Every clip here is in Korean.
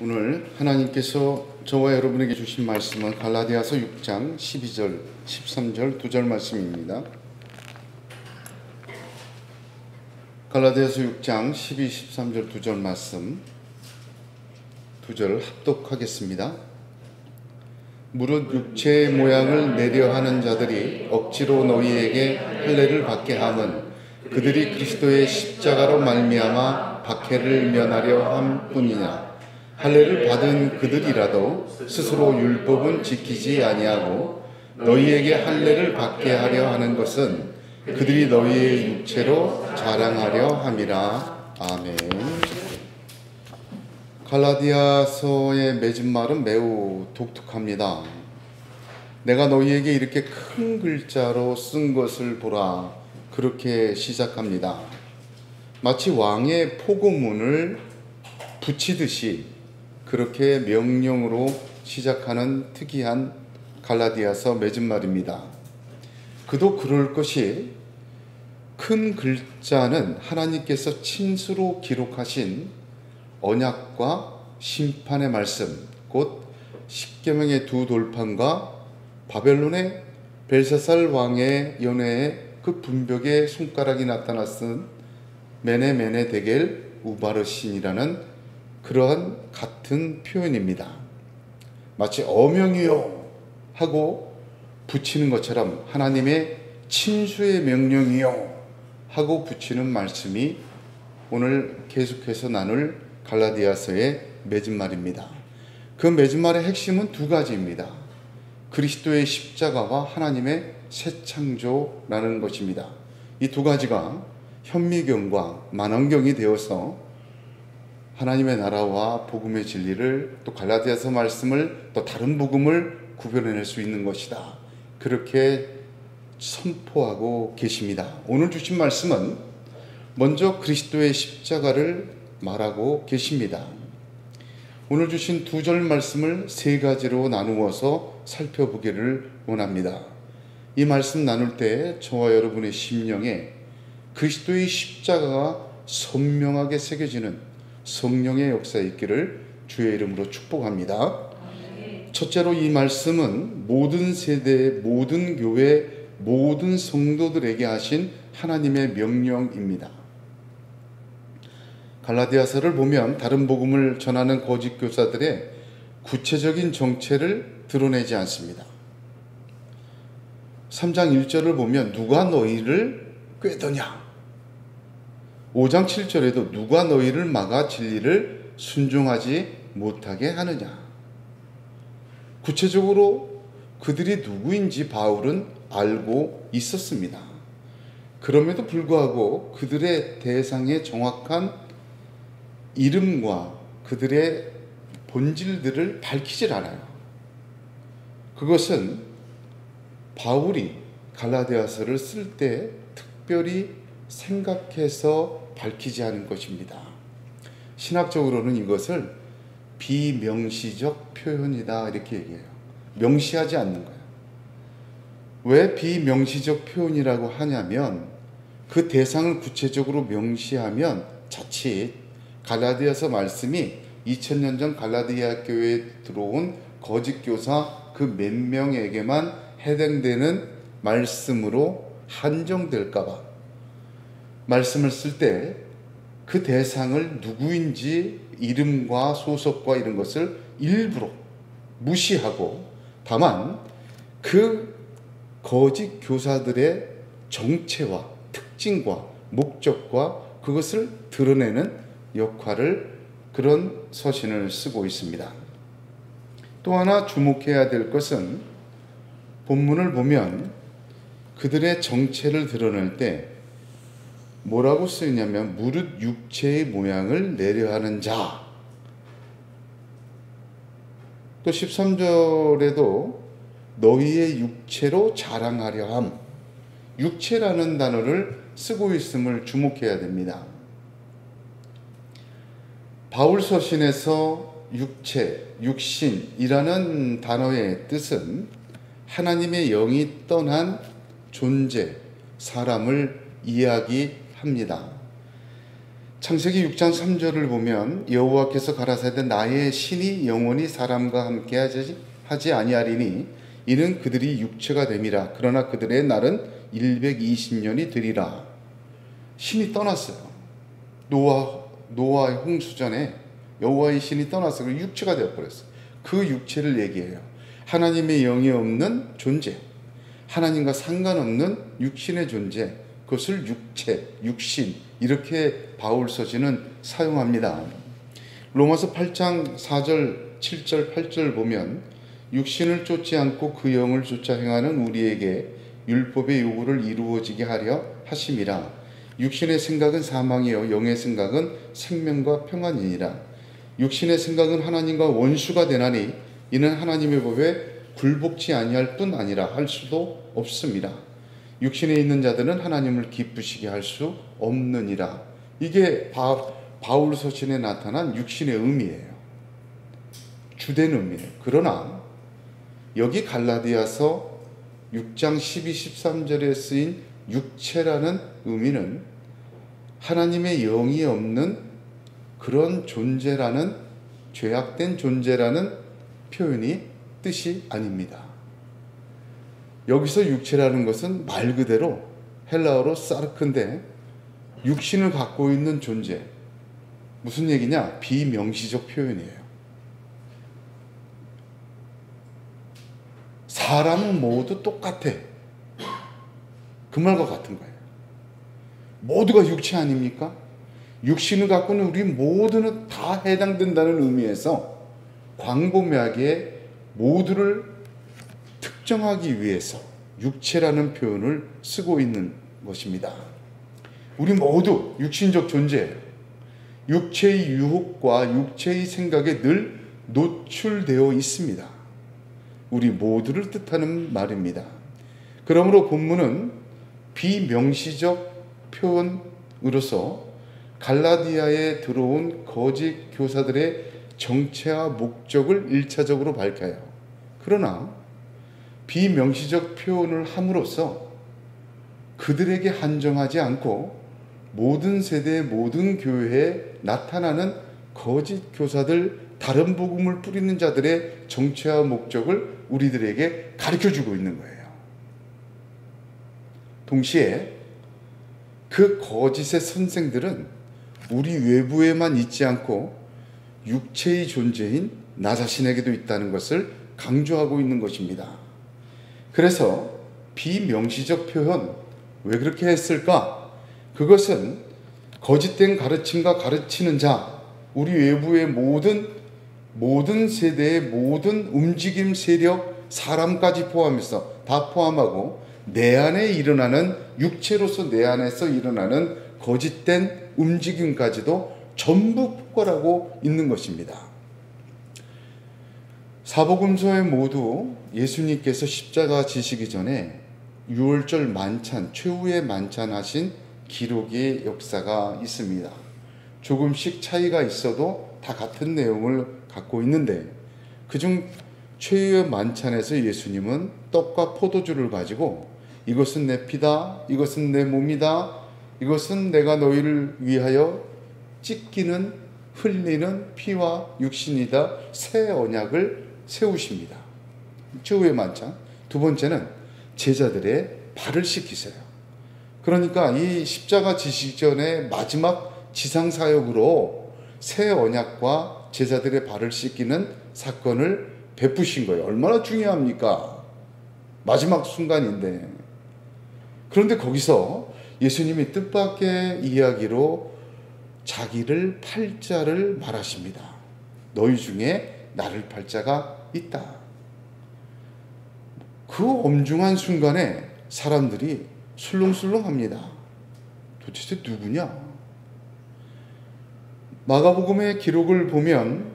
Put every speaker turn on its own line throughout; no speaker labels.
오늘 하나님께서 저와 여러분에게 주신 말씀은 갈라디아서 6장 12절, 13절 2절 말씀입니다. 갈라디아서 6장 12, 13절 2절 말씀 2절 합독하겠습니다. 무릇 육체의 모양을 내려 하는 자들이 억지로 너희에게 할례를 받게 함은 그들이 그리스도의 십자가로 말미암아 박해를 면하려 함뿐이냐. 할례를 받은 그들이라도 스스로 율법은 지키지 아니하고 너희에게 할례를 받게 하려 하는 것은 그들이 너희의 육체로 자랑하려 함이라. 아멘. 갈라디아서의 맺은 말은 매우 독특합니다. 내가 너희에게 이렇게 큰 글자로 쓴 것을 보라. 그렇게 시작합니다. 마치 왕의 포고문을 붙이듯이 그렇게 명령으로 시작하는 특이한 갈라디아서 맺은 말입니다. 그도 그럴 것이 큰 글자는 하나님께서 친수로 기록하신 언약과 심판의 말씀, 곧 십계명의 두 돌판과 바벨론의 벨사살 왕의 연회에 그 분벽에 손가락이 나타났은 메네 데겔 우바르신이라는 그러한 같은 표현입니다. 마치 어명이요 하고 붙이는 것처럼 하나님의 친수의 명령이요 하고 붙이는 말씀이 오늘 계속해서 나눌 갈라디아서의 맺은 말입니다. 그 맺은 말의 핵심은 두 가지입니다. 그리스도의 십자가와 하나님의 새 창조라는 것입니다. 이 두 가지가 현미경과 만원경이 되어서 하나님의 나라와 복음의 진리를, 또 갈라디아서 말씀을, 또 다른 복음을 구별해낼 수 있는 것이다. 그렇게 선포하고 계십니다. 오늘 주신 말씀은 먼저 그리스도의 십자가를 말하고 계십니다. 오늘 주신 2절 말씀을 3가지로 나누어서 살펴보기를 원합니다. 이 말씀 나눌 때 저와 여러분의 심령에 그리스도의 십자가가 선명하게 새겨지는 성령의 역사에 있기를 주의 이름으로 축복합니다. 첫째로 이 말씀은 모든 세대, 모든 교회, 모든 성도들에게 하신 하나님의 명령입니다. 갈라디아서를 보면 다른 복음을 전하는 거짓 교사들의 구체적인 정체를 드러내지 않습니다. 3장 1절을 보면 누가 너희를 꾀더냐, 5장 7절에도 누가 너희를 막아 진리를 순종하지 못하게 하느냐. 구체적으로 그들이 누구인지 바울은 알고 있었습니다. 그럼에도 불구하고 그들의 대상의 정확한 이름과 그들의 본질들을 밝히질 않아요. 그것은 바울이 갈라디아서를 쓸 때 특별히 생각해서 밝히지 않은 것입니다. 신학적으로는 이것을 비명시적 표현이다 이렇게 얘기해요. 명시하지 않는 거예요. 왜 비명시적 표현이라고 하냐면 그 대상을 구체적으로 명시하면 자칫 갈라디아서 말씀이 2000년 전 갈라디아 교회에 들어온 거짓 교사 그 몇 명에게만 해당되는 말씀으로 한정될까 봐 말씀을 쓸 때 그 대상을 누구인지 이름과 소속과 이런 것을 일부러 무시하고 다만 그 거짓 교사들의 정체와 특징과 목적과 그것을 드러내는 역할을 그런 서신을 쓰고 있습니다. 또 하나 주목해야 될 것은 본문을 보면 그들의 정체를 드러낼 때 뭐라고 쓰이냐면 무릇 육체의 모양을 내려하는 자. 또 13절에도 너희의 육체로 자랑하려 함. 육체라는 단어를 쓰고 있음을 주목해야 됩니다. 바울 서신에서 육체, 육신이라는 단어의 뜻은 하나님의 영이 떠난 존재, 사람을 이야기합니다. 창세기 6장 3절을 보면 여호와께서 가라사대 나의 신이 영원히 사람과 함께 하지 아니하리니 이는 그들이 육체가 됨이라. 그러나 그들의 날은 120년이 되리라. 신이 떠났어요. 노아의 홍수 전에 여호와의 신이 떠나서 육체가 되어버렸어요. 그 육체를 얘기해요. 하나님의 영이 없는 존재, 하나님과 상관없는 육신의 존재, 그것을 육체, 육신, 이렇게 바울 서신은 사용합니다. 로마서 8장 4절, 7절, 8절 보면 육신을 쫓지 않고 그 영을 쫓아 행하는 우리에게 율법의 요구를 이루어지게 하려 하심이라. 육신의 생각은 사망이요 영의 생각은 생명과 평안이니라. 육신의 생각은 하나님과 원수가 되나니 이는 하나님의 법에 굴복지 아니할 뿐 아니라 할 수도 없습니다. 육신에 있는 자들은 하나님을 기쁘시게 할 수 없느니라. 이게 바울 서신에 나타난 육신의 의미예요. 주된 의미예요. 그러나 여기 갈라디아서 6장 12, 13절에 쓰인 육체라는 의미는 하나님의 영이 없는 그런 존재라는, 죄악된 존재라는 표현이 뜻이 아닙니다. 여기서 육체라는 것은 말 그대로 헬라어로 사르크인데 육신을 갖고 있는 존재. 무슨 얘기냐? 비명시적 표현이에요. 사람은 모두 똑같아. 그 말과 같은 거예요. 모두가 육체 아닙니까? 육신을 갖고는 우리 모두는 다 해당된다는 의미에서 광범위하게 모두를 특정하기 위해서 육체라는 표현을 쓰고 있는 것입니다. 우리 모두 육신적 존재예요. 육체의 유혹과 육체의 생각에 늘 노출되어 있습니다. 우리 모두를 뜻하는 말입니다. 그러므로 본문은 비명시적 표현으로서 갈라디아에 들어온 거짓 교사들의 정체와 목적을 1차적으로 밝혀요. 그러나 비명시적 표현을 함으로써 그들에게 한정하지 않고 모든 세대, 모든 교회에 나타나는 거짓 교사들, 다른 복음을 뿌리는 자들의 정체와 목적을 우리들에게 가르쳐주고 있는 거예요. 동시에 그 거짓의 선생들은 우리 외부에만 있지 않고 육체의 존재인 나 자신에게도 있다는 것을 강조하고 있는 것입니다. 그래서 비명시적 표현, 왜 그렇게 했을까? 그것은 거짓된 가르침과 가르치는 자, 우리 외부의 모든 세대의 모든 움직임 세력, 사람까지 포함해서 다 포함하고 내 안에 일어나는, 육체로서 내 안에서 일어나는 거짓된 움직임까지도 전부 포괄하고 있는 것입니다. 사복음서에 모두 예수님께서 십자가 지시기 전에 유월절 만찬, 최후의 만찬하신 기록의 역사가 있습니다. 조금씩 차이가 있어도 다 같은 내용을 갖고 있는데 그중 최후의 만찬에서 예수님은 떡과 포도주를 가지고 이것은 내 피다, 이것은 내 몸이다, 이것은 내가 너희를 위하여 찢기는 흘리는 피와 육신이다, 새 언약을 세우십니다. 최후의 만찬. 두 번째는 제자들의 발을 씻기세요. 그러니까 이 십자가 지시기 전에 마지막 지상사역으로 새 언약과 제자들의 발을 씻기는 사건을 베푸신 거예요. 얼마나 중요합니까? 마지막 순간인데. 그런데 거기서 예수님이 뜻밖의 이야기로 자기를 팔 자를 말하십니다. 너희 중에 나를 팔 자가 있다. 그 엄중한 순간에 사람들이 술렁술렁합니다. 도대체 누구냐? 마가복음의 기록을 보면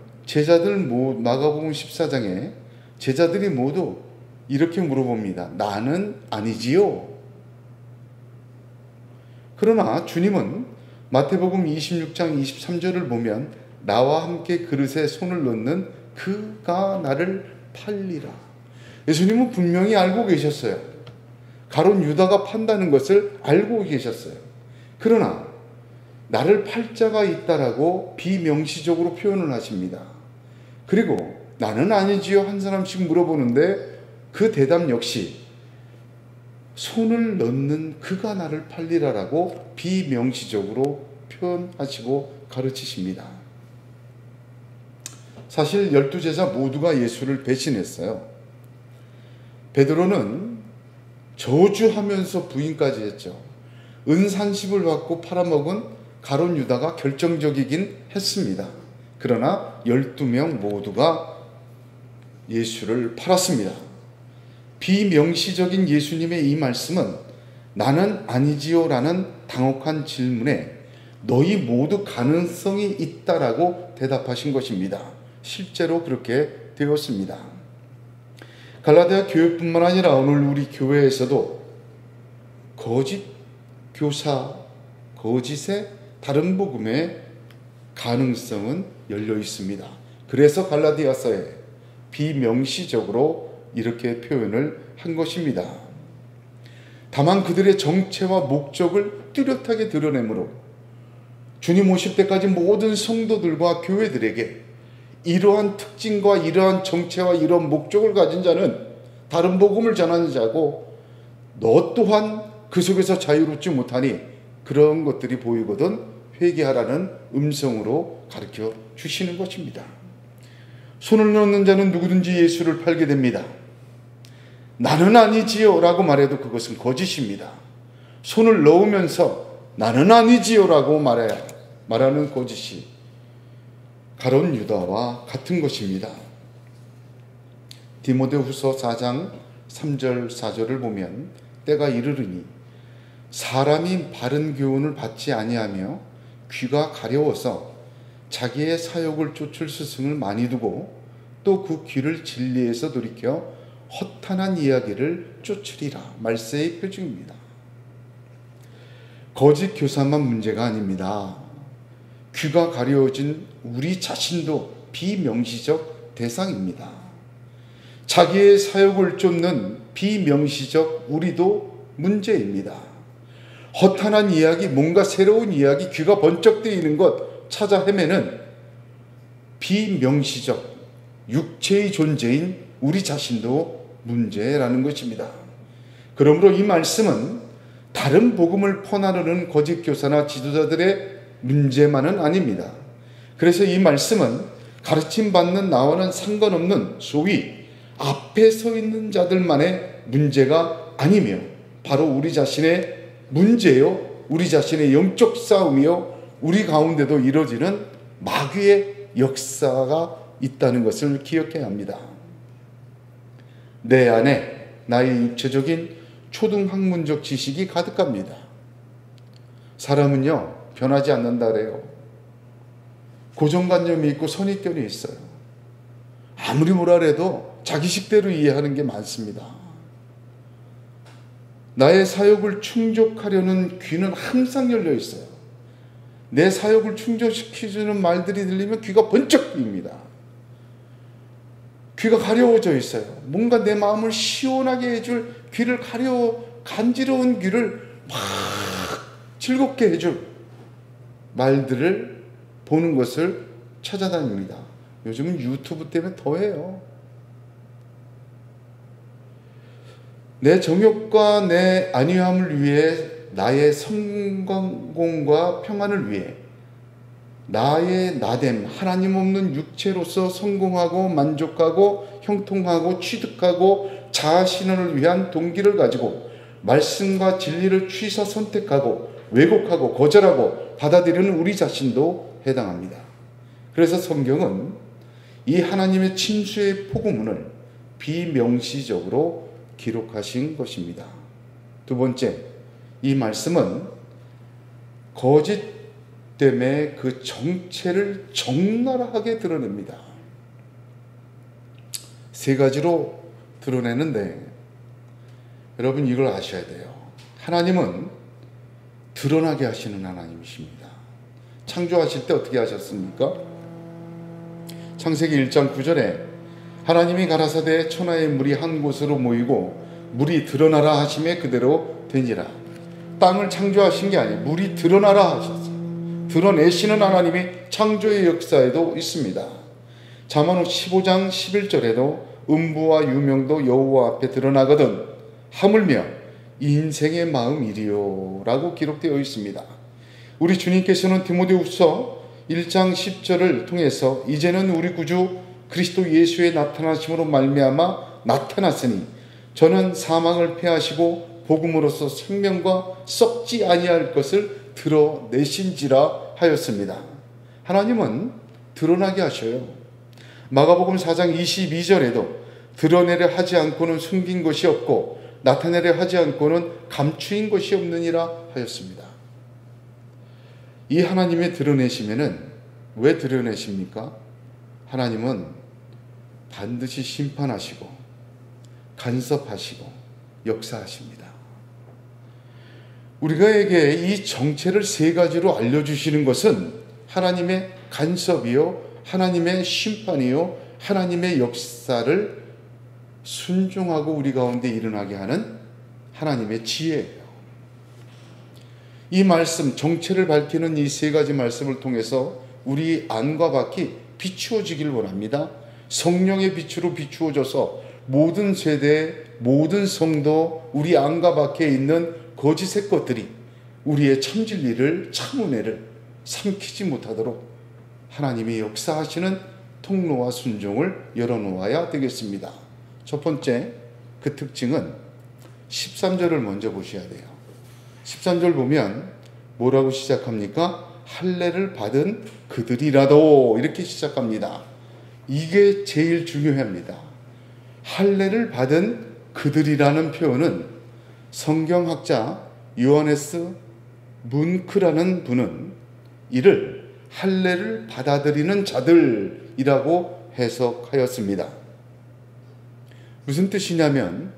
마가복음 14장에 제자들이 모두 이렇게 물어봅니다. 나는 아니지요? 그러나 주님은 마태복음 26장 23절을 보면 나와 함께 그릇에 손을 넣는 그가 나를 팔리라. 예수님은 분명히 알고 계셨어요. 가룟 유다가 판다는 것을 알고 계셨어요. 그러나 나를 팔 자가 있다라고 비명시적으로 표현을 하십니다. 그리고 나는 아니지요 한 사람씩 물어보는데 그 대답 역시 손을 넣는 그가 나를 팔리라라고 비명시적으로 표현하시고 가르치십니다. 사실 12제자 모두가 예수를 배신했어요. 베드로는 저주하면서 부인까지 했죠. 은산십을 받고 팔아먹은 가룟 유다가 결정적이긴 했습니다. 그러나 12명 모두가 예수를 팔았습니다. 비명시적인 예수님의 이 말씀은 나는 아니지요 라는 당혹한 질문에 너희 모두 가능성이 있다라고 대답하신 것입니다. 실제로 그렇게 되었습니다. 갈라디아 교회뿐만 아니라 오늘 우리 교회에서도 거짓 교사, 거짓의 다른 복음의 가능성은 열려 있습니다. 그래서 갈라디아서에 비명시적으로 이렇게 표현을 한 것입니다. 다만 그들의 정체와 목적을 뚜렷하게 드러내므로 주님 오실 때까지 모든 성도들과 교회들에게 이러한 특징과 이러한 정체와 이러한 목적을 가진 자는 다른 복음을 전하는 자고 너 또한 그 속에서 자유롭지 못하니 그런 것들이 보이거든 회개하라는 음성으로 가르쳐 주시는 것입니다. 손을 넣는 자는 누구든지 예수를 팔게 됩니다. 나는 아니지요 라고 말해도 그것은 거짓입니다. 손을 넣으면서 나는 아니지요 라고 말하는 거짓이 가룟 유다와 같은 것입니다. 디모데후서 4장 3절 4절을 보면 때가 이르르니 사람이 바른 교훈을 받지 아니하며 귀가 가려워서 자기의 사욕을 쫓을 스승을 많이 두고 또 그 귀를 진리에서 돌이켜 허탄한 이야기를 쫓으리라. 말세의 표징입니다. 거짓 교사만 문제가 아닙니다. 귀가 가려워진 우리 자신도 비명시적 대상입니다. 자기의 사욕을 쫓는 비명시적 우리도 문제입니다. 허탄한 이야기, 뭔가 새로운 이야기, 귀가 번쩍 뜨이는 것 찾아 헤매는 비명시적 육체의 존재인 우리 자신도 문제라는 것입니다. 그러므로 이 말씀은 다른 복음을 퍼나르는 거짓 교사나 지도자들의 문제만은 아닙니다. 그래서 이 말씀은 가르침 받는 나와는 상관없는 소위 앞에 서 있는 자들만의 문제가 아니며 바로 우리 자신의 문제요, 우리 자신의 영적 싸움이요, 우리 가운데도 이루어지는 마귀의 역사가 있다는 것을 기억해야 합니다. 내 안에 나의 육체적인 초등학문적 지식이 가득합니다. 사람은요 변하지 않는다 그래요. 고정관념이 있고 선입견이 있어요. 아무리 뭐라 해도 자기식대로 이해하는 게 많습니다. 나의 사욕을 충족하려는 귀는 항상 열려 있어요. 내 사욕을 충족시켜주는 말들이 들리면 귀가 번쩍 뜨입니다. 귀가 가려워져 있어요. 뭔가 내 마음을 시원하게 해줄 귀를 간지러운 귀를 막 즐겁게 해줄 말들을 보는 것을 찾아다닙니다. 요즘은 유튜브 때문에 더해요. 내 정욕과 내 안위함을 위해, 나의 성공과 평안을 위해 나의 나됨, 하나님 없는 육체로서 성공하고 만족하고 형통하고 취득하고 자아신현을 위한 동기를 가지고 말씀과 진리를 취사 선택하고 왜곡하고 거절하고 받아들이는 우리 자신도 해당합니다. 그래서 성경은 이 하나님의 친수의 포고문을 비명시적으로 기록하신 것입니다. 두 번째, 이 말씀은 거짓 때문에 그 정체를 적나라하게 드러냅니다. 세 가지로 드러내는데 여러분 이걸 아셔야 돼요. 하나님은 드러나게 하시는 하나님이십니다. 창조하실 때 어떻게 하셨습니까? 창세기 1장 9절에 하나님이 가라사대 천하의 물이 한 곳으로 모이고 물이 드러나라 하심에 그대로 되니라. 땅을 창조하신 게 아니에요. 물이 드러나라 하셨어요. 드러내시는 하나님의 창조의 역사에도 있습니다. 잠언 15장 11절에도 음부와 유명도 여호와 앞에 드러나거든 하물며 인생의 마음이리요 라고 기록되어 있습니다. 우리 주님께서는 디모데후서 1장 10절을 통해서 이제는 우리 구주 그리스도 예수의 나타나심으로 말미암아 나타났으니 저는 사망을 패하시고 복음으로써 생명과 썩지 아니할 것을 드러내신지라 하였습니다. 하나님은 드러나게 하셔요. 마가복음 4장 22절에도 드러내려 하지 않고는 숨긴 것이 없고 나타내려 하지 않고는 감추인 것이 없느니라 하였습니다. 이 하나님의 드러내시면은 왜 드러내십니까? 하나님은 반드시 심판하시고 간섭하시고 역사하십니다. 우리가에게 이 정체를 세 가지로 알려주시는 것은 하나님의 간섭이요, 하나님의 심판이요, 하나님의 역사를 순종하고 우리 가운데 일어나게 하는 하나님의 지혜예요. 이 말씀, 정체를 밝히는 이 세 가지 말씀을 통해서 우리 안과 밖이 비추어지길 원합니다. 성령의 빛으로 비추어져서 모든 세대, 모든 성도, 우리 안과 밖에 있는 거짓의 것들이 우리의 참 진리를, 참 은혜를 삼키지 못하도록 하나님이 역사하시는 통로와 순종을 열어놓아야 되겠습니다. 첫 번째, 그 특징은 13절을 먼저 보셔야 돼요. 13절 보면 뭐라고 시작합니까? 할례를 받은 그들이라도 이렇게 시작합니다. 이게 제일 중요합니다. 할례를 받은 그들이라는 표현은 성경학자 요하네스 문크라는 분은 이를 할례를 받아들이는 자들이라고 해석하였습니다. 무슨 뜻이냐면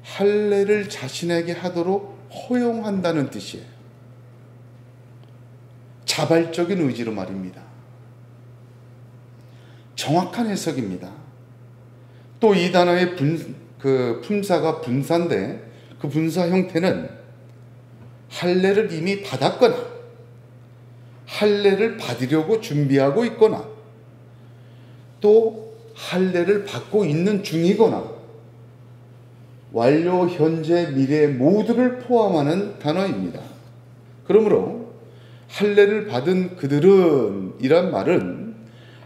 할례를 자신에게 하도록 허용한다는 뜻이에요. 자발적인 의지로 말입니다. 정확한 해석입니다. 또 이 단어의 품사가 분사인데 그 분사 형태는 할례를 이미 받았거나 할례를 받으려고 준비하고 있거나 또 할례를 받고 있는 중이거나 완료, 현재, 미래 모두를 포함하는 단어입니다. 그러므로 할례를 받은 그들은 이란 말은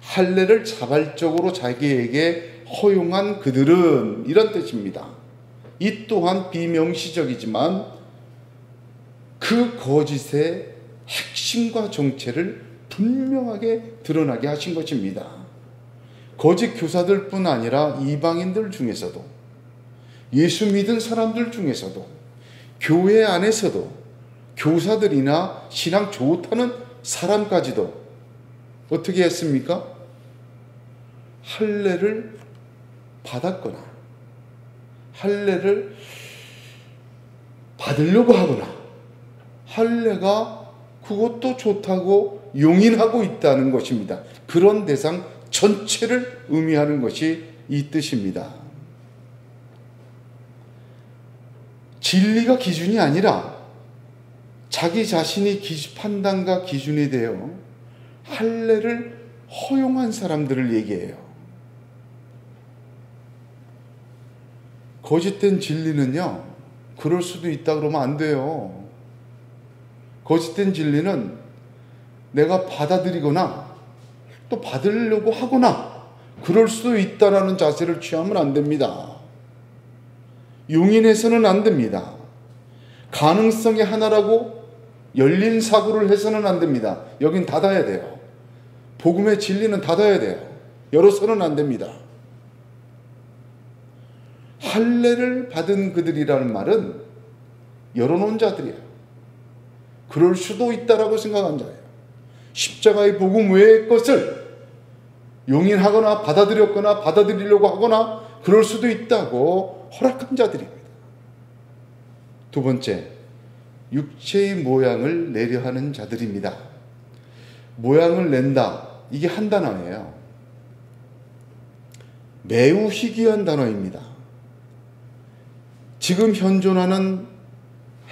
할례를 자발적으로 자기에게 허용한 그들은 이런 뜻입니다. 이 또한 비명시적이지만 그 거짓의 핵심과 정체를 분명하게 드러나게 하신 것입니다. 거짓 교사들뿐 아니라 이방인들 중에서도 예수 믿은 사람들 중에서도 교회 안에서도 교사들이나 신앙 좋다는 사람까지도 어떻게 했습니까? 할례를 받았거나 할례를 받으려고 하거나 할례가 그것도 좋다고 용인하고 있다는 것입니다. 그런 대상 전체를 의미하는 것이 이 뜻입니다. 진리가 기준이 아니라 자기 자신이 판단과 기준이 되어 할례를 허용한 사람들을 얘기해요. 거짓된 진리는요, 그럴 수도 있다 그러면 안 돼요. 거짓된 진리는 내가 받아들이거나 또 받으려고 하거나 그럴 수도 있다라는 자세를 취하면 안 됩니다. 용인해서는 안 됩니다. 가능성의 하나라고 열린 사고를 해서는 안 됩니다. 여긴 닫아야 돼요. 복음의 진리는 닫아야 돼요. 열어서는 안 됩니다. 할례를 받은 그들이라는 말은 열어놓은 자들이에요. 그럴 수도 있다라고 생각한 자예요. 십자가의 복음 외의 것을 용인하거나 받아들였거나 받아들이려고 하거나 그럴 수도 있다고 허락한 자들입니다. 두 번째, 육체의 모양을 내려 하는 자들입니다. 모양을 낸다, 이게 한 단어예요. 매우 희귀한 단어입니다. 지금 현존하는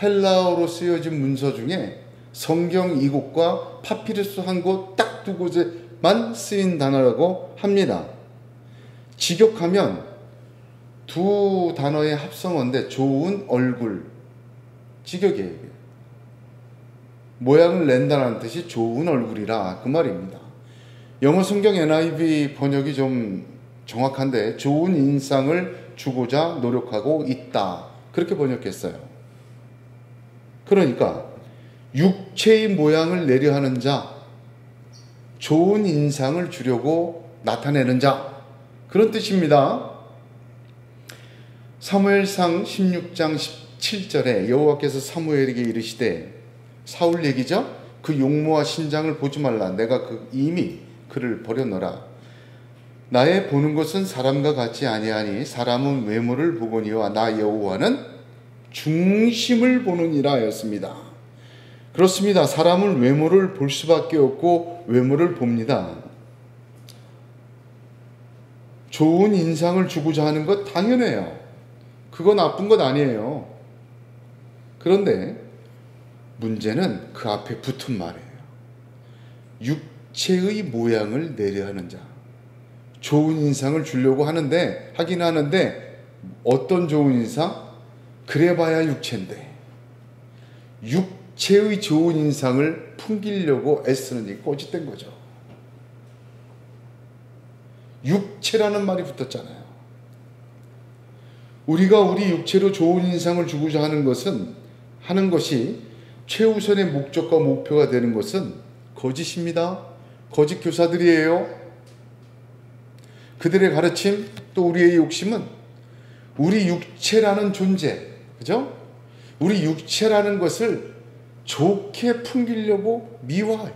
헬라어로 쓰여진 문서 중에 성경 이곳과 파피루스 한 곳 딱 두 곳에만 쓰인 단어라고 합니다. 직역하면 두 단어의 합성어인데 좋은 얼굴, 직역이에요. 모양을 낸다는 뜻이 좋은 얼굴이라 그 말입니다. 영어 성경 NIV 번역이 좀 정확한데 좋은 인상을 주고자 노력하고 있다, 그렇게 번역했어요. 그러니까 육체의 모양을 내려 하는 자, 좋은 인상을 주려고 나타내는 자, 그런 뜻입니다. 사무엘상 16장 17절에 여호와께서 사무엘에게 이르시되, 사울 얘기죠? 그 용모와 신장을 보지 말라. 내가 이미 그를 버려놓으라. 나의 보는 것은 사람과 같지 아니하니 사람은 외모를 보거니와 나 여호와는 중심을 보느니라 하였습니다. 그렇습니다. 사람은 외모를 볼 수밖에 없고 외모를 봅니다. 좋은 인상을 주고자 하는 것 당연해요. 그거 나쁜 것 아니에요. 그런데 문제는 그 앞에 붙은 말이에요. 육체의 모양을 내려 하는 자. 좋은 인상을 주려고 하긴 하는데 어떤 좋은 인상? 그래봐야 육체인데 육체의 좋은 인상을 풍기려고 애쓰는 이 꼬짓된 거죠. 육체라는 말이 붙었잖아요. 우리가 우리 육체로 좋은 인상을 주고자 하는 것이 최우선의 목적과 목표가 되는 것은 거짓입니다. 거짓 교사들이에요. 그들의 가르침, 또 우리의 욕심은 우리 육체라는 존재, 그죠? 우리 육체라는 것을 좋게 풍기려고 미워해요.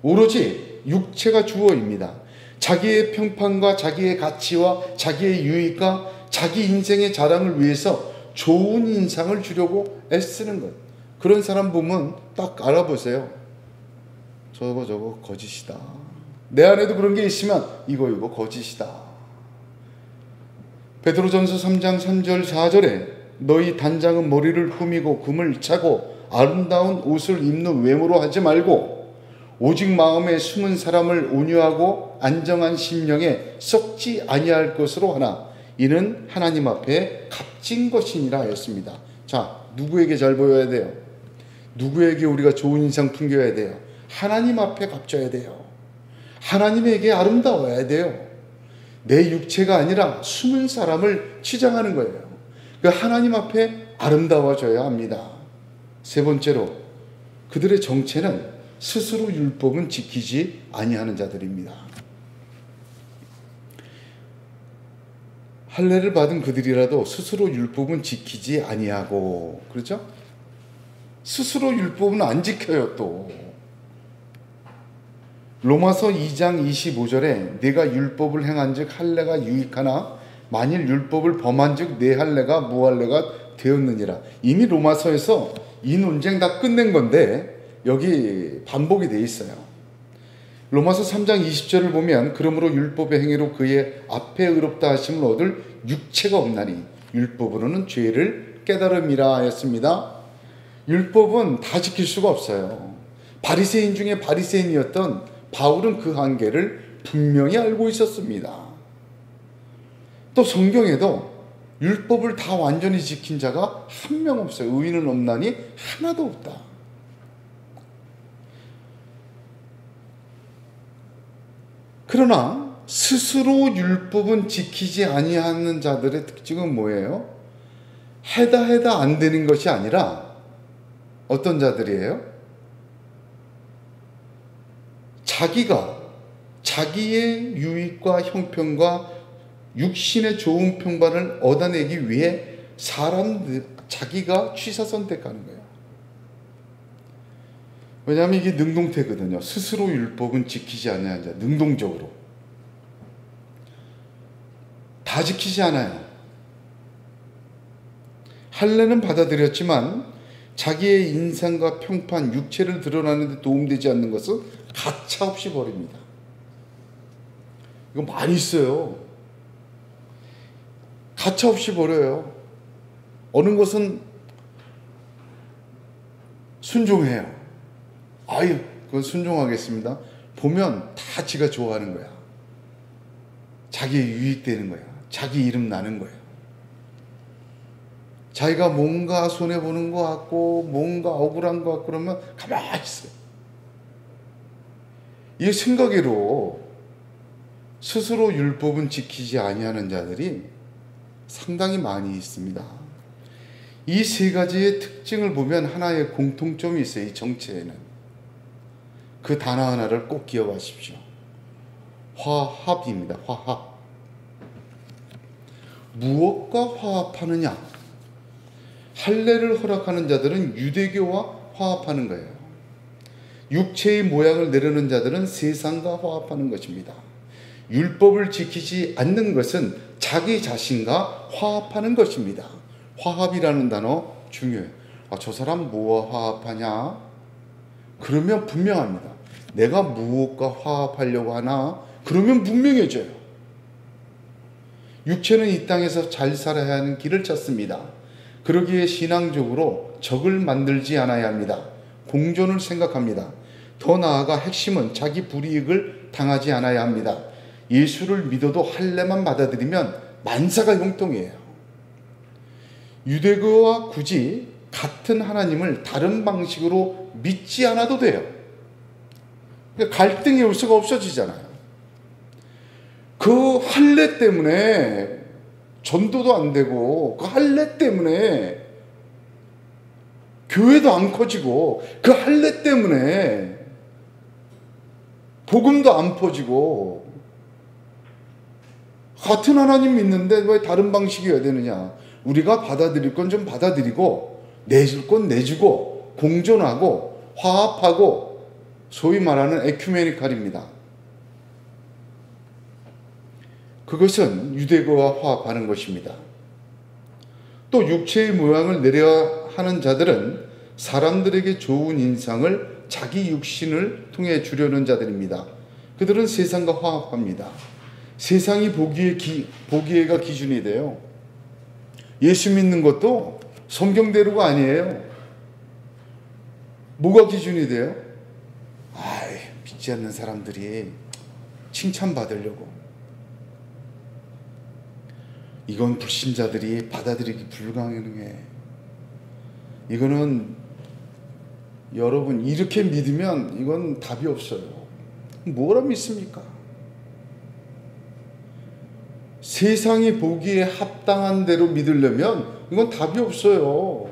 오로지 육체가 주어입니다. 자기의 평판과 자기의 가치와 자기의 유익과 자기 인생의 자랑을 위해서 좋은 인상을 주려고 애쓰는 것. 그런 사람 보면 딱 알아보세요. 저거 거짓이다. 내 안에도 그런 게 있으면 이거 거짓이다. 베드로전서 3장 3절 4절에 너희 단장은 머리를 꾸미고 금을 차고 아름다운 옷을 입는 외모로 하지 말고 오직 마음에 숨은 사람을 온유하고 안정한 심령에 썩지 아니할 것으로 하나 이는 하나님 앞에 값진 것이니라 하였습니다. 자, 누구에게 잘 보여야 돼요? 누구에게 우리가 좋은 인상 풍겨야 돼요? 하나님 앞에 값져야 돼요. 하나님에게 아름다워야 돼요. 내 육체가 아니라 숨은 사람을 치장하는 거예요. 그 하나님 앞에 아름다워져야 합니다. 세 번째로 그들의 정체는 스스로 율법은 지키지 아니하는 자들입니다. 할례를 받은 그들이라도 스스로 율법은 지키지 아니하고, 그렇죠? 스스로 율법은 안 지켜요. 또 로마서 2장 25절에 내가 율법을 행한즉 할례가 유익하나 만일 율법을 범한즉 내 할례가 무할례가 되었느니라. 이미 로마서에서 이 논쟁 다 끝낸 건데 여기 반복이 돼 있어요. 로마서 3장 20절을 보면 그러므로 율법의 행위로 그의 앞에 의롭다 하심을 얻을 육체가 없나니 율법으로는 죄를 깨달음이라 하였습니다. 율법은 다 지킬 수가 없어요. 바리새인 중에 바리새인이었던 바울은 그 한계를 분명히 알고 있었습니다. 또 성경에도 율법을 다 완전히 지킨 자가 한 명 없어요. 의인은 없나니 하나도 없다. 그러나 스스로 율법은 지키지 아니하는 자들의 특징은 뭐예요? 해다 안 되는 것이 아니라 어떤 자들이에요? 자기가 자기의 유익과 형편과 육신의 좋은 평판을 얻어내기 위해 자기가 취사 선택하는 거예요. 왜냐하면 이게 능동태거든요. 스스로 율법은 지키지 않아야 한다. 능동적으로 다 지키지 않아요. 할례는 받아들였지만 자기의 인상과 평판, 육체를 드러나는 데 도움되지 않는 것은 가차없이 버립니다. 이거 많이 있어요. 가차없이 버려요. 어느 것은 순종해요. 아유, 그건 순종하겠습니다. 보면 다 지가 좋아하는 거야. 자기의 유익되는 거야. 자기 이름 나는 거야. 자기가 뭔가 손해보는 것 같고 뭔가 억울한 것 같고 그러면 가만히 있어요. 이 생각으로 스스로 율법은 지키지 아니하는 자들이 상당히 많이 있습니다. 이 세 가지의 특징을 보면 하나의 공통점이 있어요. 이 정체에는. 그 단어 하나를 꼭 기억하십시오. 화합입니다. 화합. 무엇과 화합하느냐? 할례를 허락하는 자들은 유대교와 화합하는 거예요. 육체의 모양을 내려는 자들은 세상과 화합하는 것입니다. 율법을 지키지 않는 것은 자기 자신과 화합하는 것입니다. 화합이라는 단어 중요해요. 저 사람 뭐와 화합하냐? 그러면 분명합니다. 내가 무엇과 화합하려고 하나? 그러면 분명해져요. 육체는 이 땅에서 잘 살아야 하는 길을 찾습니다. 그러기에 신앙적으로 적을 만들지 않아야 합니다. 공존을 생각합니다. 더 나아가 핵심은 자기 불이익을 당하지 않아야 합니다. 예수를 믿어도 할례만 받아들이면 만사가 형통이에요. 유대교와 굳이 같은 하나님을 다른 방식으로 믿지 않아도 돼요. 갈등의 요소가 없어지잖아요. 그 할례 때문에 전도도 안 되고 그 할례 때문에 교회도 안 커지고 그 할례 때문에 복음도 안 퍼지고 같은 하나님 믿는데 왜 다른 방식이어야 되느냐? 우리가 받아들일 건 좀 받아들이고 내줄 건 내주고 공존하고 화합하고 소위 말하는 에큐메니칼입니다. 그것은 유대교와 화합하는 것입니다. 또 육체의 모양을 내려 하는 자들은 사람들에게 좋은 인상을 자기 육신을 통해 주려는 자들입니다. 그들은 세상과 화합합니다. 세상이 보기에가 기준이 돼요. 예수 믿는 것도 성경대로가 아니에요. 뭐가 기준이 돼요? 믿지 않는 사람들이 칭찬받으려고. 이건 불신자들이 받아들이기 불가능해. 이거는 여러분 이렇게 믿으면 이건 답이 없어요. 뭐라 믿습니까? 세상이 보기에 합당한 대로 믿으려면 이건 답이 없어요.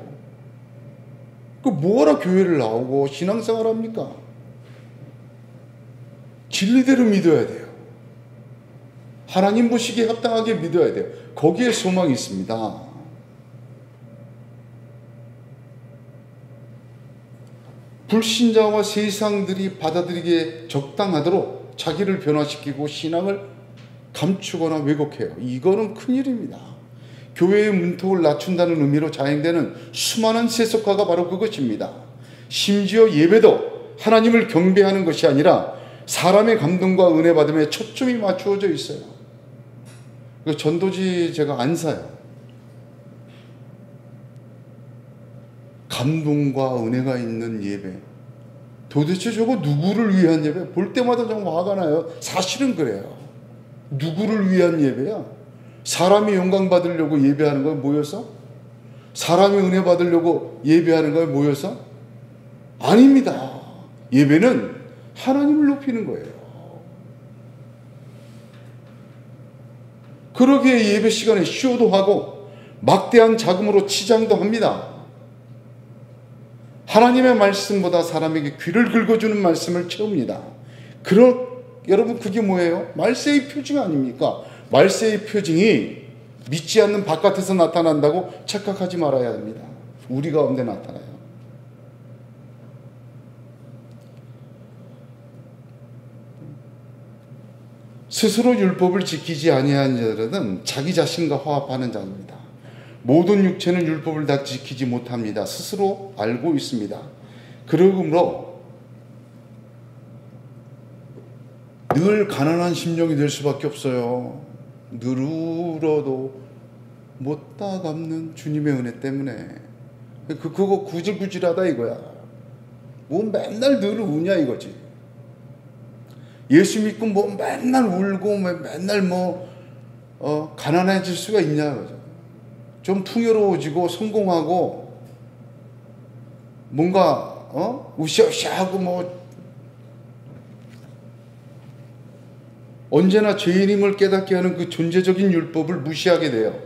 그 뭐하러 교회를 나오고 신앙생활 합니까? 진리대로 믿어야 돼요. 하나님 보시기에 합당하게 믿어야 돼요. 거기에 소망이 있습니다. 불신자와 세상들이 받아들이기에 적당하도록 자기를 변화시키고 신앙을 감추거나 왜곡해요. 이거는 큰일입니다. 교회의 문턱을 낮춘다는 의미로 자행되는 수많은 세속화가 바로 그것입니다. 심지어 예배도 하나님을 경배하는 것이 아니라 사람의 감동과 은혜 받음에 초점이 맞추어져 있어요. 전도지 제가 안 사요. 감동과 은혜가 있는 예배. 도대체 저거 누구를 위한 예배? 볼 때마다 좀 화가 나요. 사실은 그래요. 누구를 위한 예배야? 사람이 영광 받으려고 예배하는 거에 모여서? 사람이 은혜 받으려고 예배하는 거에 모여서? 아닙니다. 예배는 하나님을 높이는 거예요. 그러기에 예배 시간에 쇼도 하고 막대한 자금으로 치장도 합니다. 하나님의 말씀보다 사람에게 귀를 긁어주는 말씀을 채웁니다. 여러분 그게 뭐예요? 말세의 표징 아닙니까? 말세의 표징이 믿지 않는 바깥에서 나타난다고 착각하지 말아야 합니다. 우리 가운데 나타나요. 스스로 율법을 지키지 아니하는 자들은 자기 자신과 화합하는 자입니다. 모든 육체는 율법을 다 지키지 못합니다. 스스로 알고 있습니다. 그러므로 늘 가난한 심령이 될 수밖에 없어요. 늘 울어도 못 다 갚는 주님의 은혜 때문에. 그거 구질구질하다 이거야. 뭐 맨날 늘 우냐 이거지. 예수 믿고 뭐 맨날 울고 맨날 가난해질 수가 있냐 이거죠. 좀 풍요로워지고 성공하고 뭔가 으쌰으쌰하고 언제나 죄인임을 깨닫게 하는 그 존재적인 율법을 무시하게 돼요.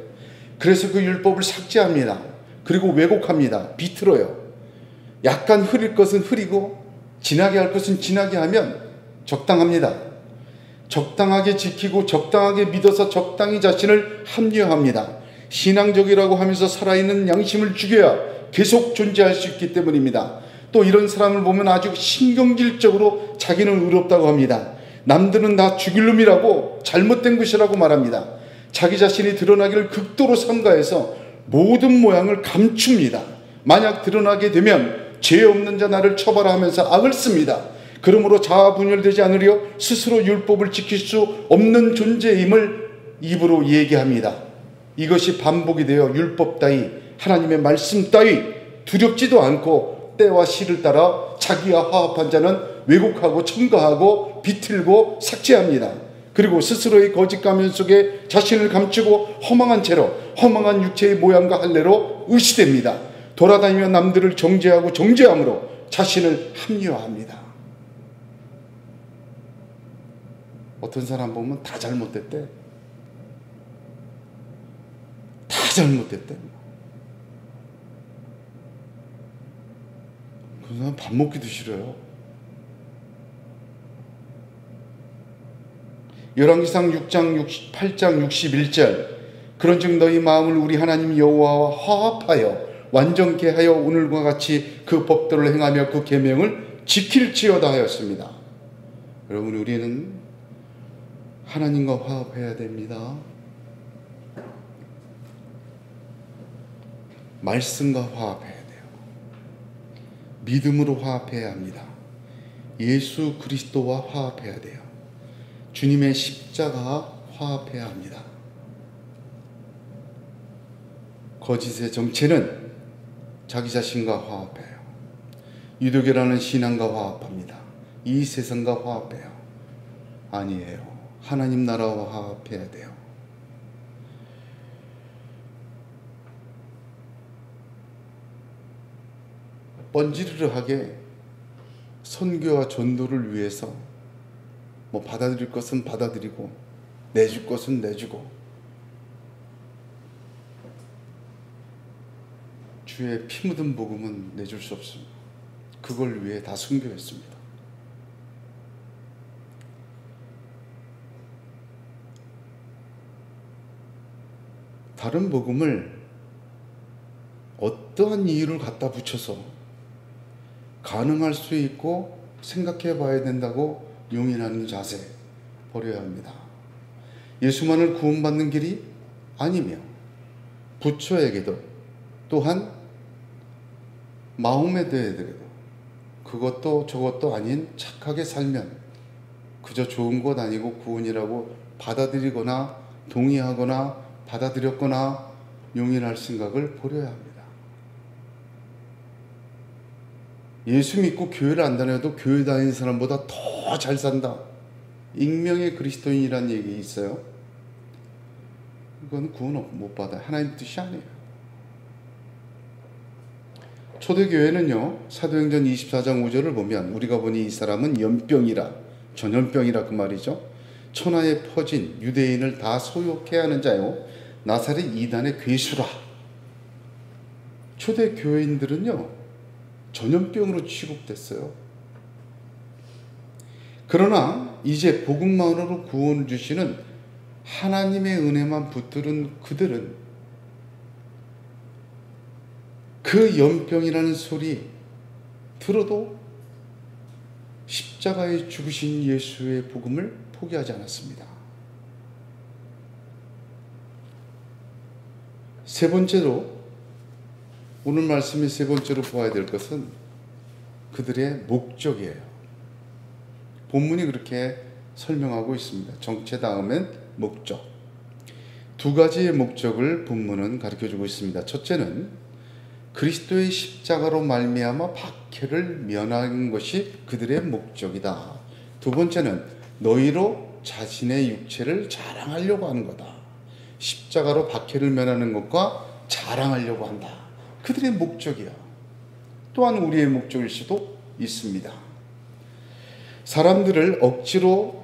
그래서 그 율법을 삭제합니다. 그리고 왜곡합니다. 비틀어요. 약간 흐릴 것은 흐리고 진하게 할 것은 진하게 하면 적당합니다. 적당하게 지키고 적당하게 믿어서 적당히 자신을 합리화합니다. 신앙적이라고 하면서 살아있는 양심을 죽여야 계속 존재할 수 있기 때문입니다. 또 이런 사람을 보면 아주 신경질적으로 자기는 의롭다고 합니다. 남들은 다 죽일 놈이라고 잘못된 것이라고 말합니다. 자기 자신이 드러나기를 극도로 삼가해서 모든 모양을 감춥니다. 만약 드러나게 되면 죄 없는 자 나를 처벌하 하면서 악을 씁니다. 그러므로 자아 분열되지 않으려 스스로 율법을 지킬 수 없는 존재임을 입으로 얘기합니다. 이것이 반복이 되어 율법 따위 하나님의 말씀 따위 두렵지도 않고 때와 시를 따라 자기와 화합한 자는 왜곡하고 첨가하고 비틀고 삭제합니다. 그리고 스스로의 거짓 가면 속에 자신을 감추고 허망한 채로 허망한 육체의 모양과 할례로 의시됩니다. 돌아다니며 남들을 정죄하고 정죄함으로 자신을 합리화합니다. 어떤 사람 보면 다 잘못됐대. 다 잘못됐대. 그 사람 밥 먹기도 싫어요. 열왕기상 6장 8장 61절 그런즉 너희 마음을 우리 하나님 여호와와 화합하여 완전케 하여 오늘과 같이 그 법도를 행하며 그 계명을 지킬지어다 하였습니다. 여러분, 우리는 하나님과 화합해야 됩니다. 말씀과 화합해야 돼요. 믿음으로 화합해야 합니다. 예수 그리스도와 화합해야 돼요. 주님의 십자가와 화합해야 합니다. 거짓의 정체는 자기 자신과 화합해요. 유도교라는 신앙과 화합합니다. 이 세상과 화합해요. 아니에요. 하나님 나라와 화합해야 돼요. 뻔지르르하게 선교와 전도를 위해서 받아들일 것은 받아들이고 내줄 것은 내주고 주의 피 묻은 복음은 내줄 수 없습니다. 그걸 위해 다 순교했습니다. 다른 복음을 어떠한 이유를 갖다 붙여서 가능할 수 있고 생각해 봐야 된다고 용인하는 자세 버려야 합니다. 예수만을 구원받는 길이 아니며 부처에게도 또한 마호메드에게도 그것도 저것도 아닌 착하게 살면 그저 좋은 것 아니고 구원이라고 받아들이거나 동의하거나 받아들였거나 용인할 생각을 버려야 합니다. 예수 믿고 교회를 안 다녀도 교회 다니는 사람보다 더 잘 산다. 익명의 그리스도인이라는 얘기 있어요. 이건 구원 못 받아요. 하나님 뜻이 아니에요. 초대교회는요, 사도행전 24장 5절을 보면 우리가 보니 이 사람은 연병이라, 전염병이라 그 말이죠. 천하에 퍼진 유대인을 다 소욕해 하는 자요, 나사렛 이단의 괴수라. 초대교회인들은요, 전염병으로 취급됐어요. 그러나 이제 복음만으로 구원을 주시는 하나님의 은혜만 붙들은 그들은 그 연병이라는 소리 들어도 십자가에 죽으신 예수의 복음을 포기하지 않았습니다. 세 번째로, 오늘 말씀의 세 번째로 보아야 될 것은 그들의 목적이에요. 본문이 그렇게 설명하고 있습니다. 정체 다음엔 목적. 두 가지의 목적을 본문은 가르쳐주고 있습니다. 첫째는 그리스도의 십자가로 말미암아 박해를 면하는 것이 그들의 목적이다. 두 번째는 너희로 자신의 육체를 자랑하려고 하는 거다. 십자가로 박해를 면하는 것과 자랑하려고 한다. 그들의 목적이야. 또한 우리의 목적일 수도 있습니다. 사람들을 억지로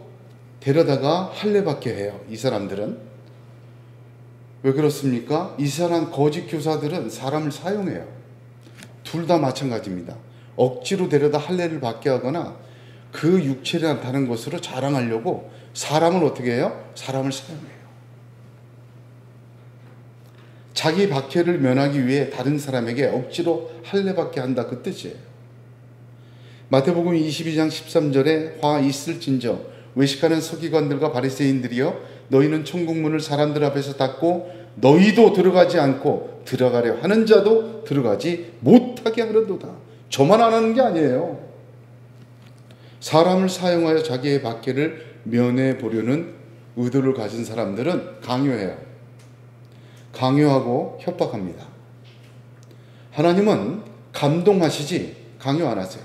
데려다가 할례받게 해요. 이 사람들은. 왜 그렇습니까? 이스라엘 거짓 교사들은 사람을 사용해요. 둘 다 마찬가지입니다. 억지로 데려다 할례를 받게 하거나 그 육체를 다른 것으로 자랑하려고 사람을 어떻게 해요? 사람을 사용해요. 자기 박해를 면하기 위해 다른 사람에게 억지로 할례받게 한다, 그 뜻이에요. 마태복음 22장 13절에 화 있을진저 외식하는 서기관들과 바리새인들이여 너희는 천국문을 사람들 앞에서 닫고 너희도 들어가지 않고 들어가려 하는 자도 들어가지 못하게 하려도다. 저만 안 하는 게 아니에요. 사람을 사용하여 자기의 박해를 면해 보려는 의도를 가진 사람들은 강요해요. 강요하고 협박합니다. 하나님은 감동하시지 강요 안 하세요.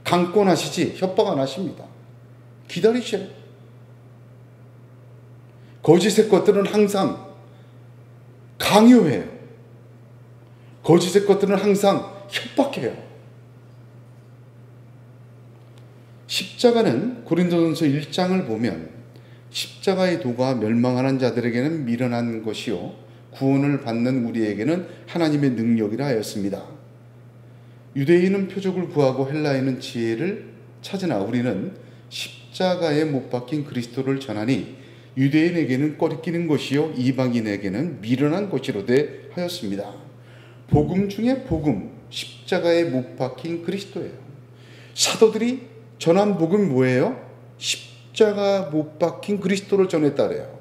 강권하시지 협박 안 하십니다. 기다리셔요. 거짓의 것들은 항상 강요해요. 거짓의 것들은 항상 협박해요. 십자가는 고린도전서 1장을 보면 십자가의 도가 멸망하는 자들에게는 미련한 것이요 구원을 받는 우리에게는 하나님의 능력이라 하였습니다. 유대인은 표적을 구하고 헬라인은 지혜를 찾으나 우리는 십자가에 못 박힌 그리스도를 전하니 유대인에게는 꺼리끼는 것이요 이방인에게는 미련한 것이로되 하였습니다. 복음 중에 복음, 십자가에 못 박힌 그리스도예요. 사도들이 전한 복음이 뭐예요? 십자가 못 박힌 그리스도를 전했다 그래요.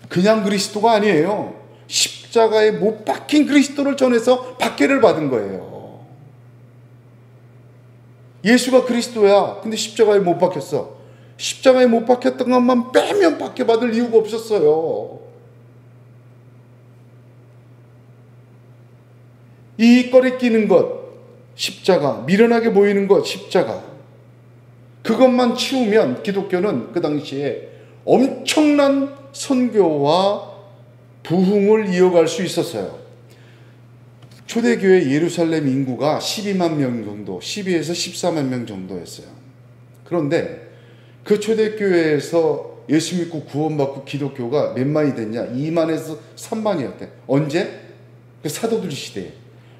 그냥 그리스도가 아니에요. 십자가에 못 박힌 그리스도를 전해서 박해를 받은 거예요. 예수가 그리스도야. 근데 십자가에 못 박혔어. 십자가에 못 박혔던 것만 빼면 박해받을 이유가 없었어요. 이 꺼리끼는 것, 십자가, 미련하게 보이는 것, 십자가. 그것만 치우면 기독교는 그 당시에 엄청난 선교와 부흥을 이어갈 수 있었어요. 초대교회 예루살렘 인구가 12만 명 정도, 12에서 14만 명 정도였어요. 그런데 그 초대교회에서 예수 믿고 구원받고 기독교가 몇 만이 됐냐? 2만에서 3만이었대. 언제? 그 사도들 시대에.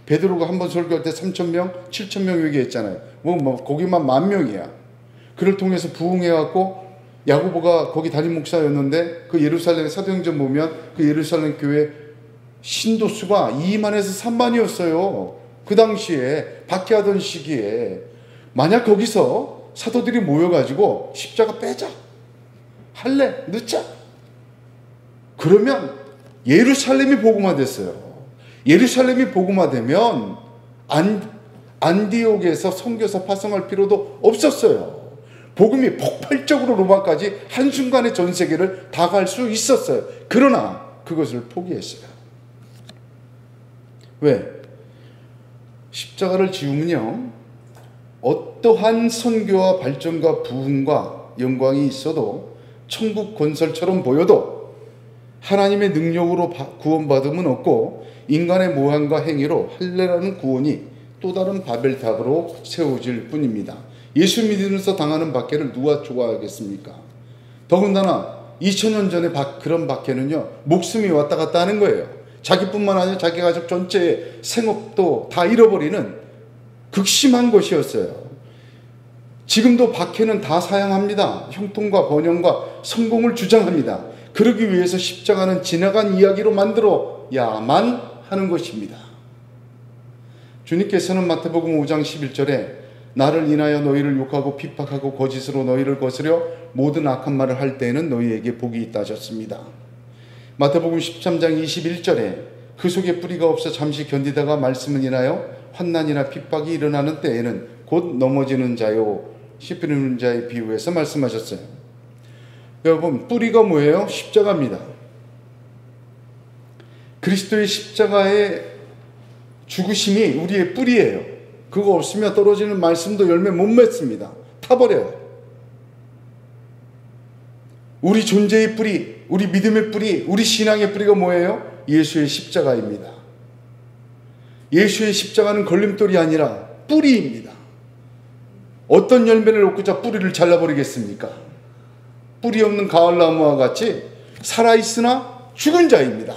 베드로가 한번 설교할 때 3,000명, 7,000명 얘기했잖아요. 거기만 10,000명이야. 그를 통해서 부흥해갖고 야고보가 거기 담임 목사였는데 그 예루살렘 사도행전 보면 그 예루살렘 교회 신도수가 2만에서 3만이었어요. 그 당시에 박해하던 시기에. 만약 거기서 사도들이 모여가지고 십자가 빼자, 할래, 넣자, 그러면 예루살렘이 복음화됐어요. 예루살렘이 복음화되면 안디옥에서 선교사 파송할 필요도 없었어요. 복음이 폭발적으로 로마까지 한순간에 전 세계를 다 갈 수 있었어요. 그러나 그것을 포기했어요. 왜? 십자가를 지우면요, 어떠한 선교와 발전과 부흥과 영광이 있어도 천국 건설처럼 보여도 하나님의 능력으로 구원받음은 없고 인간의 모양과 행위로 할례라는 구원이 또 다른 바벨탑으로 세워질 뿐입니다. 예수 믿으면서 당하는 박해를 누가 좋아하겠습니까? 더군다나 2000년 전에 그런 박해는요, 목숨이 왔다 갔다 하는 거예요. 자기뿐만 아니라 자기 가족 전체의 생업도 다 잃어버리는 극심한 것이었어요. 지금도 박해는 다 사용합니다. 형통과 번영과 성공을 주장합니다. 그러기 위해서 십자가는 지나간 이야기로 만들어야만 하는 것입니다. 주님께서는 마태복음 5장 11절에 나를 인하여 너희를 욕하고 핍박하고 거짓으로 너희를 거스려 모든 악한 말을 할 때에는 너희에게 복이 있다 하셨습니다. 마태복음 13장 21절에 그 속에 뿌리가 없어 잠시 견디다가 말씀을 인하여 환난이나 핍박이 일어나는 때에는 곧 넘어지는 자요 씨 뿌리는 자의 비유에서 말씀하셨어요. 여러분, 뿌리가 뭐예요? 십자가입니다. 그리스도의 십자가의 죽으심이 우리의 뿌리예요. 그거 없으면 떨어지는 말씀도 열매 못 맺습니다. 타버려요. 우리 존재의 뿌리, 우리 믿음의 뿌리, 우리 신앙의 뿌리가 뭐예요? 예수의 십자가입니다. 예수의 십자가는 걸림돌이 아니라 뿌리입니다. 어떤 열매를 얻고자 뿌리를 잘라버리겠습니까? 뿌리 없는 가을나무와 같이 살아있으나 죽은 자입니다.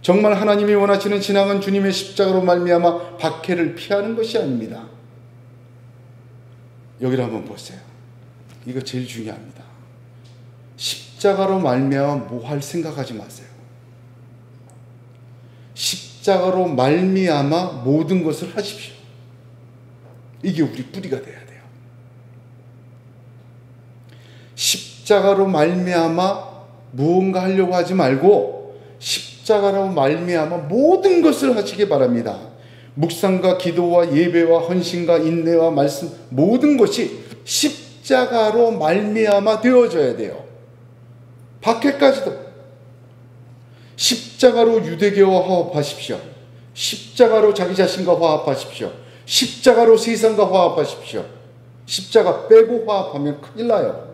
정말 하나님이 원하시는 신앙은 주님의 십자가로 말미암아 박해를 피하는 것이 아닙니다. 여기를 한번 보세요. 이거 제일 중요합니다. 십자가로 말미암아 뭐 할 생각하지 마세요. 십자가로 말미암아 모든 것을 하십시오. 이게 우리 뿌리가 돼야 돼요. 십자가로 말미암아 무언가 하려고 하지 말고 십자가로 말미암아 모든 것을 하시기 바랍니다. 묵상과 기도와 예배와 헌신과 인내와 말씀 모든 것이 십자가로 말미암아 되어져야 돼요. 박해까지도. 십자가로 유대교와 화합하십시오. 십자가로 자기 자신과 화합하십시오. 십자가로 세상과 화합하십시오. 십자가 빼고 화합하면 큰일 나요.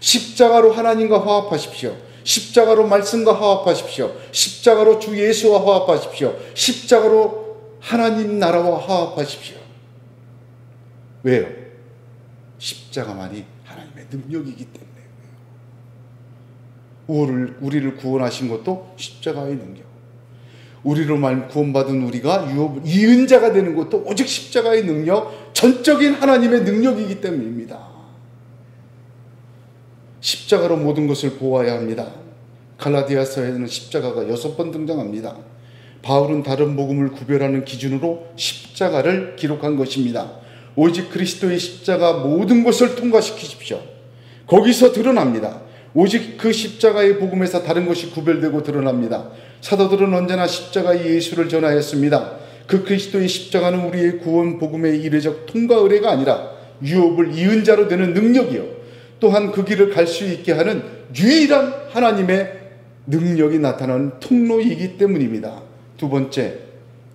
십자가로 하나님과 화합하십시오. 십자가로 말씀과 화합하십시오. 십자가로 주 예수와 화합하십시오. 십자가로 하나님 나라와 화합하십시오. 왜요? 십자가만이 하나님의 능력이기 때문에. 우리를 구원하신 것도 십자가의 능력. 우리로 말 구원받은 우리가 이은자가 되는 것도 오직 십자가의 능력, 전적인 하나님의 능력이기 때문입니다. 십자가로 모든 것을 보아야 합니다. 갈라디아서에는 십자가가 6번 등장합니다. 바울은 다른 복음을 구별하는 기준으로 십자가를 기록한 것입니다. 오직 그리스도의 십자가 모든 것을 통과시키십시오. 거기서 드러납니다. 오직 그 십자가의 복음에서 다른 것이 구별되고 드러납니다. 사도들은 언제나 십자가의 예수를 전하였습니다. 그 그리스도의 십자가는 우리의 구원 복음의 이례적 통과 의례가 아니라 유업을 이은 자로 되는 능력이요, 또한 그 길을 갈 수 있게 하는 유일한 하나님의 능력이 나타나는 통로이기 때문입니다. 두 번째,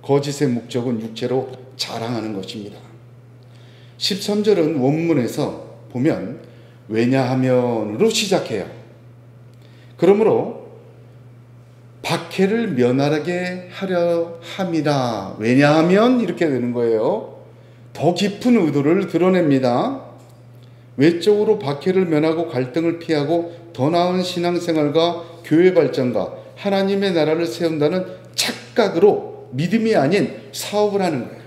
거짓의 목적은 육체로 자랑하는 것입니다. 13절은 원문에서 보면 왜냐하면으로 시작해요. 그러므로 박해를 면하게 하려 함이라. 왜냐하면 이렇게 되는 거예요. 더 깊은 의도를 드러냅니다. 외적으로 박해를 면하고 갈등을 피하고 더 나은 신앙생활과 교회 발전과 하나님의 나라를 세운다는 착각으로 믿음이 아닌 사업을 하는 거예요.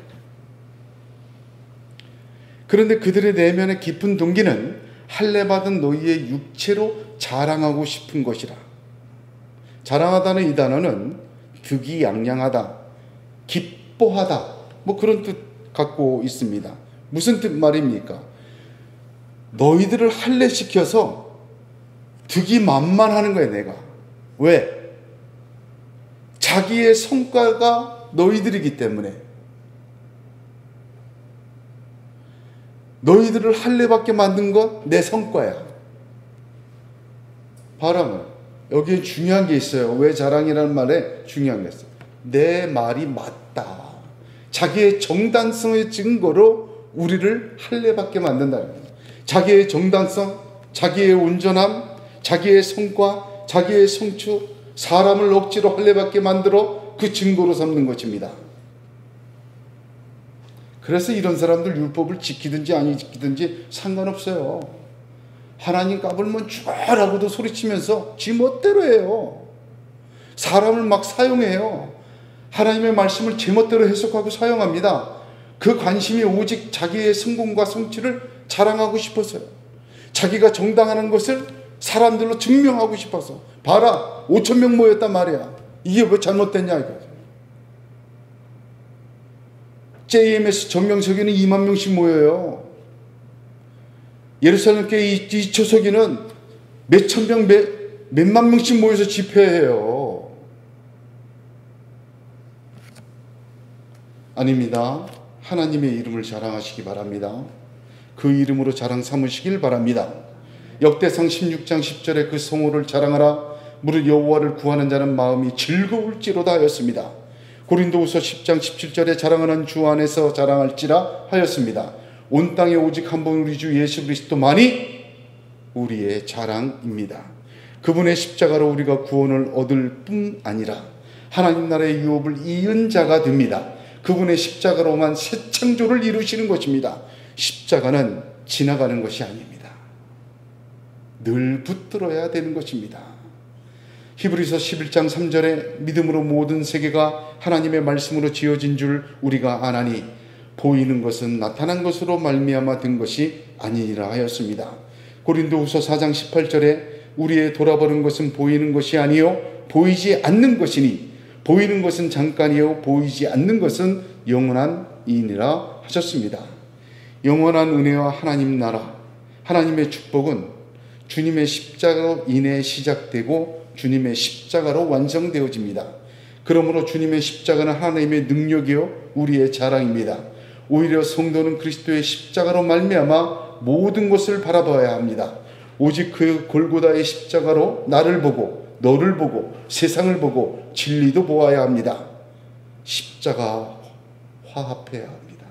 그런데 그들의 내면의 깊은 동기는 할례받은 너희의 육체로 자랑하고 싶은 것이라. 자랑하다는 이 단어는 득이양양하다, 기뻐하다, 뭐 그런 뜻 갖고 있습니다. 무슨 뜻 말입니까? 너희들을 할례시켜서 득이만만하는 거예요, 내가. 왜? 자기의 성과가 너희들이기 때문에. 너희들을 할례받게 만든 건 내 성과야. 바람은 여기에 중요한 게 있어요. 왜 자랑이라는 말에 중요한 게 있어요. 내 말이 맞다. 자기의 정당성의 증거로 우리를 할례받게 만든다는 거예요. 자기의 정당성, 자기의 온전함, 자기의 성과, 자기의 성취, 사람을 억지로 할례받게 만들어 그 증거로 삼는 것입니다. 그래서 이런 사람들 율법을 지키든지 안 지키든지 상관없어요. 하나님 까불면 죽어라고도 소리치면서 지 멋대로 해요. 사람을 막 사용해요. 하나님의 말씀을 제멋대로 해석하고 사용합니다. 그 관심이 오직 자기의 성공과 성취를 자랑하고 싶어서요. 자기가 정당하는 것을 사람들로 증명하고 싶어서. 봐라, 5,000명 모였단 말이야. 이게 왜 잘못됐냐 이거. JMS 정명석에는 2만 명씩 모여요. 예루살렘 교회 이 초석에는 몇천 명, 몇만 명씩 모여서 집회해요. 아닙니다. 하나님의 이름을 자랑하시기 바랍니다. 그 이름으로 자랑 삼으시길 바랍니다. 역대상 16장 10절에 그 성호를 자랑하라. 무릇 여호와를 구하는 자는 마음이 즐거울지로다 하였습니다. 고린도후서 10장 17절에 자랑하는 주 안에서 자랑할지라 하였습니다. 온 땅에 오직 한 번 우리 주 예수 그리스도만이 우리의 자랑입니다. 그분의 십자가로 우리가 구원을 얻을 뿐 아니라 하나님 나라의 유업을 이은 자가 됩니다. 그분의 십자가로만 새 창조를 이루시는 것입니다. 십자가는 지나가는 것이 아닙니다. 늘 붙들어야 되는 것입니다. 히브리서 11장 3절에 믿음으로 모든 세계가 하나님의 말씀으로 지어진 줄 우리가 아나니 보이는 것은 나타난 것으로 말미암아 된 것이 아니니라 하였습니다. 고린도후서 4장 18절에 우리의 돌아보는 것은 보이는 것이 아니요 보이지 않는 것이니 보이는 것은 잠깐이요 보이지 않는 것은 영원한 이니라 하셨습니다. 영원한 은혜와 하나님 나라, 하나님의 축복은 주님의 십자가로 인해 시작되고 주님의 십자가로 완성되어집니다. 그러므로 주님의 십자가는 하나님의 능력이요 우리의 자랑입니다. 오히려 성도는 그리스도의 십자가로 말미암아 모든 것을 바라봐야 합니다. 오직 그 골고다의 십자가로 나를 보고 너를 보고 세상을 보고 진리도 보아야 합니다. 십자가 화합해야 합니다.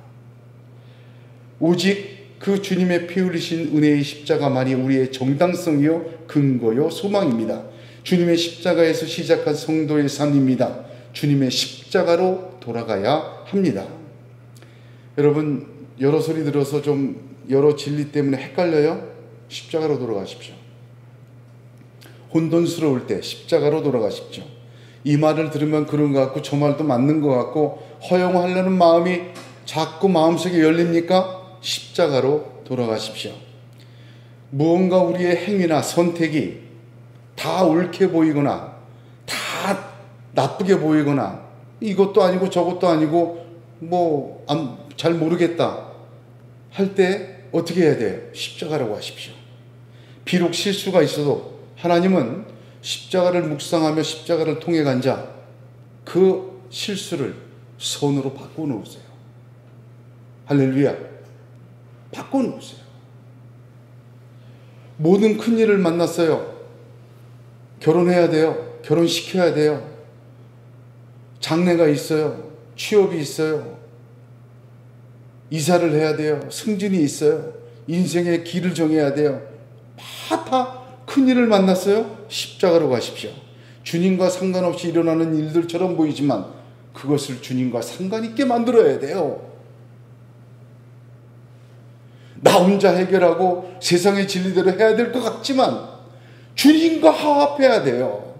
오직 그 주님의 피 흘리신 은혜의 십자가만이 우리의 정당성이요 근거요 소망입니다. 주님의 십자가에서 시작한 성도의 삶입니다. 주님의 십자가로 돌아가야 합니다. 여러분 여러 소리 들어서 좀 여러 진리 때문에 헷갈려요? 십자가로 돌아가십시오. 혼돈스러울 때 십자가로 돌아가십시오. 이 말을 들으면 그런 것 같고 저 말도 맞는 것 같고 허용하려는 마음이 자꾸 마음속에 열립니까? 십자가로 돌아가십시오. 무언가 우리의 행위나 선택이 다 옳게 보이거나 다 나쁘게 보이거나 이것도 아니고 저것도 아니고 뭐 잘 모르겠다 할 때 어떻게 해야 돼요? 십자가라고 하십시오. 비록 실수가 있어도 하나님은 십자가를 묵상하며 십자가를 통해 간 자 그 실수를 선으로 바꿔놓으세요. 할렐루야. 바꿔놓으세요. 모든 큰일을 만났어요. 결혼해야 돼요. 결혼시켜야 돼요. 장래가 있어요. 취업이 있어요. 이사를 해야 돼요. 승진이 있어요. 인생의 길을 정해야 돼요. 다 큰일을 만났어요. 십자가로 가십시오. 주님과 상관없이 일어나는 일들처럼 보이지만 그것을 주님과 상관있게 만들어야 돼요. 나 혼자 해결하고 세상의 진리대로 해야 될 것 같지만 주님과 화합해야 돼요.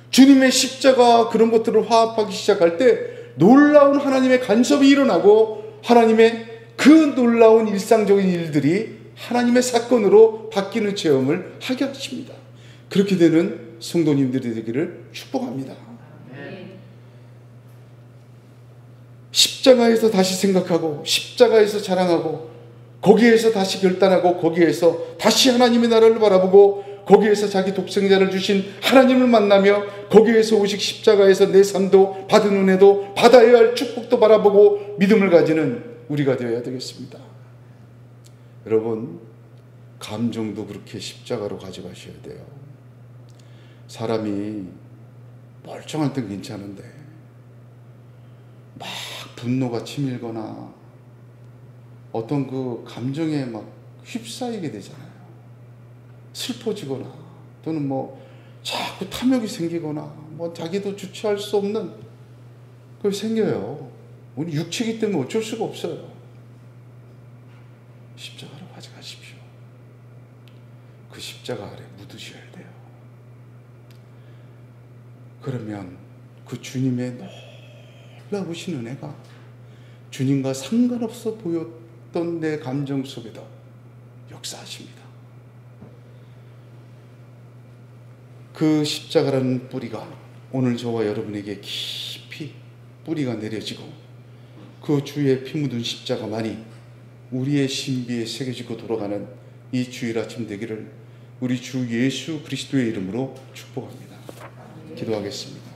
주님의 십자가 그런 것들을 화합하기 시작할 때 놀라운 하나님의 간섭이 일어나고 하나님의 그 놀라운 일상적인 일들이 하나님의 사건으로 바뀌는 체험을 하게 하십니다. 그렇게 되는 성도님들이 되기를 축복합니다. 십자가에서 다시 생각하고 십자가에서 자랑하고 거기에서 다시 결단하고 거기에서 다시 하나님의 나라를 바라보고 거기에서 자기 독생자를 주신 하나님을 만나며 거기에서 오직 십자가에서 내 삶도 받은 은혜도 받아야 할 축복도 바라보고 믿음을 가지는 우리가 되어야 되겠습니다. 여러분 감정도 그렇게 십자가로 가져가셔야 돼요. 사람이 멀쩡할 땐 괜찮은데 막 분노가 치밀거나 어떤 그 감정에 막 휩싸이게 되잖아요. 슬퍼지거나 또는 뭐 자꾸 탐욕이 생기거나 뭐 자기도 주체할 수 없는 그게 생겨요. 우리 육체이기 때문에 어쩔 수가 없어요. 십자가로 가져가십시오. 그 십자가 아래 묻으셔야 돼요. 그러면 그 주님의 놀라우신 은혜가 주님과 상관없어 보였던 내 감정 속에도 역사하십니다. 그 십자가라는 뿌리가 오늘 저와 여러분에게 깊이 뿌리가 내려지고 그 주의 피 묻은 십자가만이 우리의 신비에 새겨지고 돌아가는 이 주일 아침 되기를 우리 주 예수 그리스도의 이름으로 축복합니다. 기도하겠습니다.